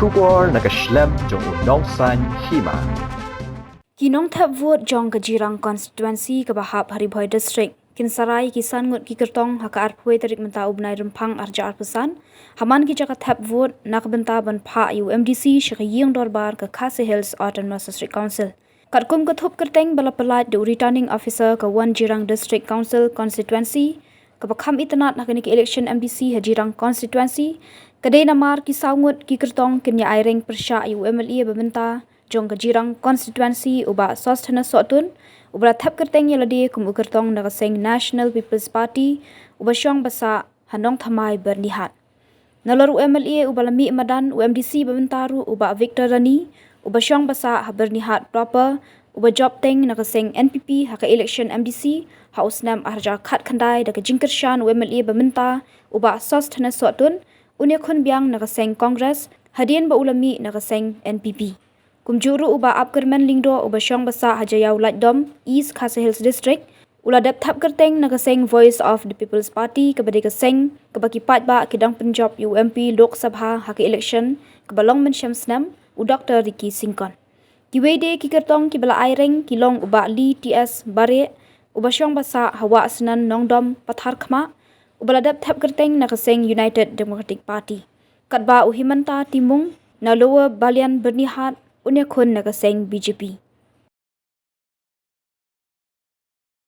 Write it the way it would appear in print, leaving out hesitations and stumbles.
Shubor nakaslem jong unongsan Hima. Kinong thap vote jong ka Jirang constituency ka bahap Haribhoi district. Kinsarai kisan Ngut ki Kyrtong haka arpoi tarik menta ubnai rempang arja arpusan. Haman ki jaka thap vote nak benta ban pha UMDC shaka ying dorbar ka Khadc Hills Autonomous District Council. Katkum ka thup Kyrteng bala pelat the returning officer ka One Jirang District Council constituency. Kabakham itanat nakani ki election MDC ha Jirang constituency. Kadai namar ki saungut ki Kyrtong kenya Aireng persya UMLE babenta jong ka Jirang constituency uba Sosthenus sotun ubra thap Kyrteng yaladi kum Kyrtong nakaseng National People's Party uba syong basa hanong thamai bernihat. Nalor UMLE uba lami madan UMDC babentaru uba Victor Rani uba syong basa ha bernihat proper uba job teng nakaseng NPP haka election MDC hausnam arja khat khandai daka jingkershan UMLE babenta uba Sosthenus sotun unya khun biang nakaseng Congress hadian ba ulami nakaseng NPP. Kumjuru uba Apkerman Lingdo uba syong basa hajayau Lightdom East Khadc Hills District uladap thap Kyrteng nakaseng Voice of the People's Party kabadi kaseng kabakipat ba kidang penjob UMP Lok Sabha haki election kabalong mensyamsnam u Dr. Ricky Singkon. Kiwede ki Kyrtong ki bala Aireng kilong uba Li TS Bare uba syong basa hawa senan nongdom pathar khma ubaladap thap Kyrteng nakaseng United Democratic Party. Katba uhimanta timung na lower balian bernihat unya khun nakaseng BJP.